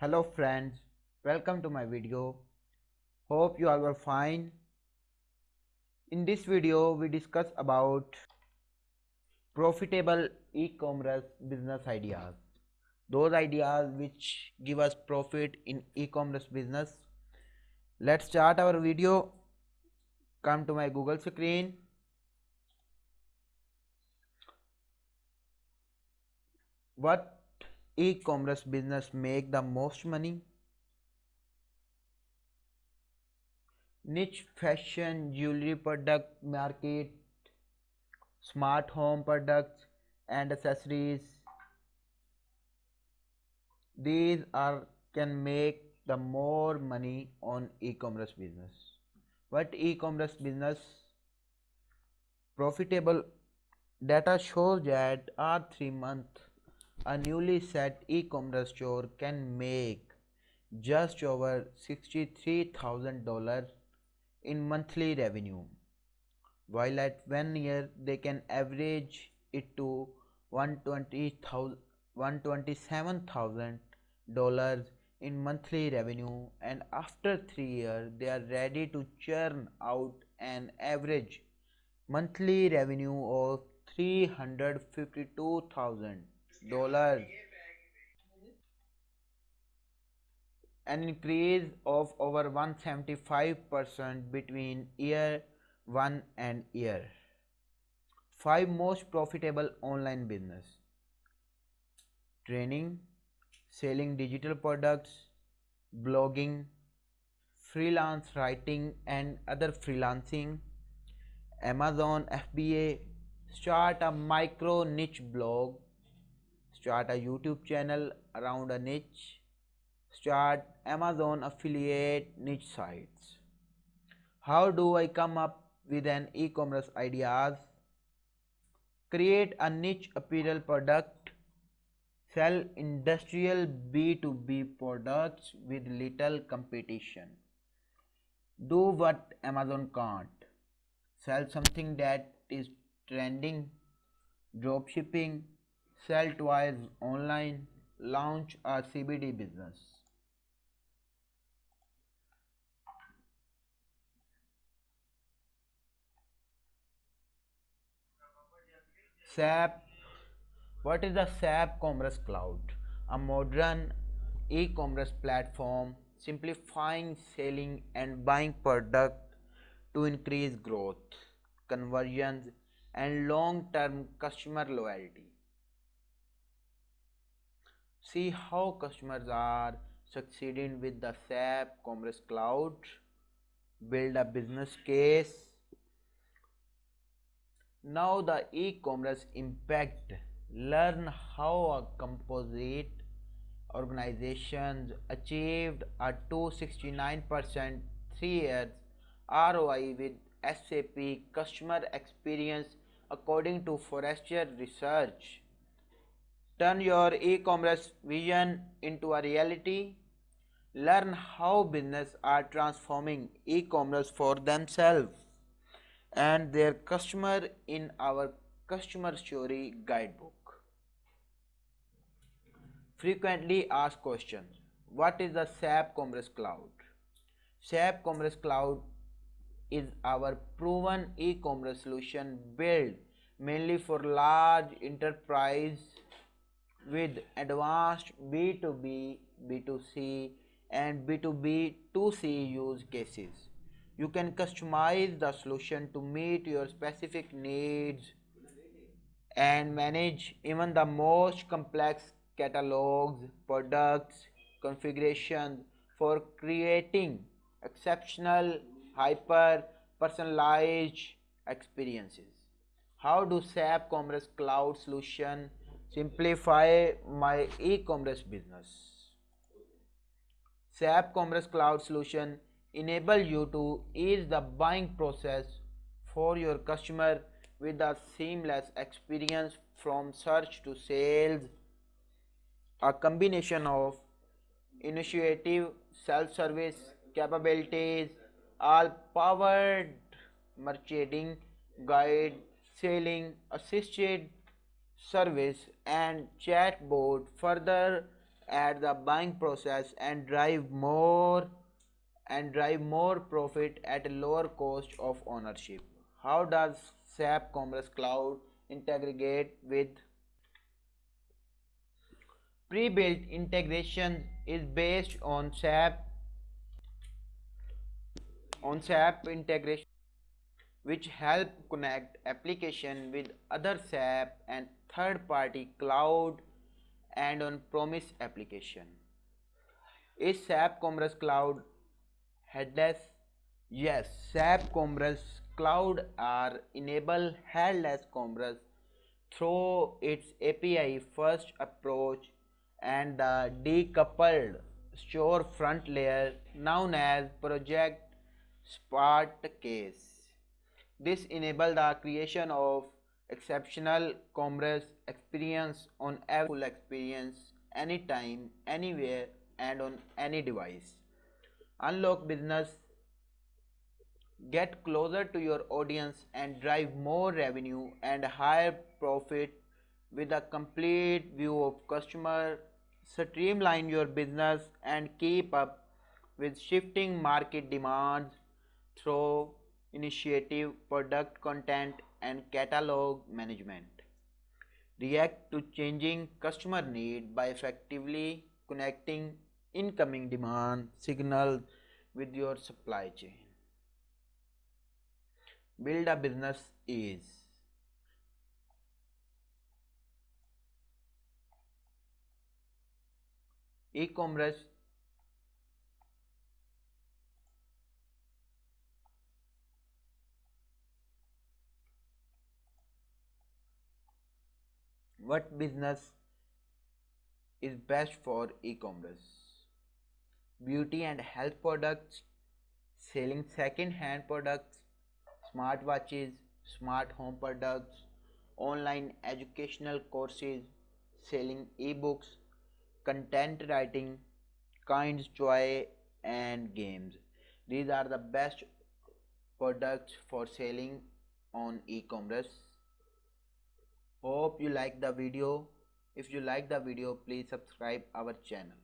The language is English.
Hello friends, welcome to my video. Hope you all were fine. In this video we discuss about profitable e-commerce business ideas. Those ideas which give us profit in e-commerce business. Let's start our video. Come to my Google screen. What e-commerce business make the most money? Niche fashion jewelry product market, smart home products and accessories. These are can make the more money on e-commerce business. What e-commerce business profitable? Data shows that our 3 month a newly set e-commerce store can make just over $63,000 in monthly revenue, while at 1 year they can average it to 127,000 in monthly revenue, and after 3 years they are ready to churn out an average monthly revenue of $352,000, an increase of over 175% between year 1 and year. 5 most profitable online business: training, selling digital products, blogging, freelance writing and other freelancing, Amazon FBA, start a micro niche blog, start a YouTube channel around a niche, start Amazon affiliate niche sites. How do I come up with an e-commerce ideas? Create a niche apparel product, sell industrial B2B products with little competition. Do what Amazon can't. Sell something that is trending, dropshipping, sell toys online, launch a CBD business. SAP. What is the SAP Commerce Cloud? A modern e-commerce platform simplifying selling and buying product to increase growth, conversions and long-term customer loyalty. See how customers are succeeding with the SAP Commerce Cloud. Build a business case. Now the e-commerce impact. Learn how a composite organizations achieved a 269% 3 years ROI with SAP customer experience according to Forrester research. Turn your e-commerce vision into a reality. Learn how businesses are transforming e-commerce for themselves and their customer in our customer story guidebook. Frequently asked questions. What is the SAP Commerce Cloud? SAP Commerce Cloud is our proven e-commerce solution built mainly for large enterprise with advanced B2B, B2C and B2B2C use cases. You can customize the solution to meet your specific needs and manage even the most complex catalogs, products, configurations for creating exceptional, hyper personalized experiences. How do SAP Commerce Cloud Solution simplify my e-commerce business? SAP Commerce Cloud Solution enable you to ease the buying process for your customer with a seamless experience from search to sales, a combination of initiative, self-service capabilities, all powered merchandising, guide, selling, assisted service and chatbot further at the buying process and drive more profit at a lower cost of ownership. How does SAP Commerce Cloud integrate with pre-built integration is based on SAP integration which help connect application with other SAP and third party cloud and on premise application. Is SAP Commerce Cloud headless? Yes, SAP Commerce Cloud are enable headless commerce through its API first approach and the decoupled storefront layer known as Project Spartacus. This enables the creation of exceptional commerce experience on every full experience anytime, anywhere and on any device. Unlock business, get closer to your audience and drive more revenue and higher profit with a complete view of customer. Streamline your business and keep up with shifting market demands through initiative, product content and catalog management. React to changing customer need by effectively connecting incoming demand signals with your supply chain. Build a business is e-commerce. What business is best for e-commerce? Beauty and health products, selling second hand products, smartwatches, smart home products, online educational courses, selling ebooks, content writing, kinds joy and games. These are the best products for selling on e-commerce. Hope you like the video. If you like the video, please subscribe our channel.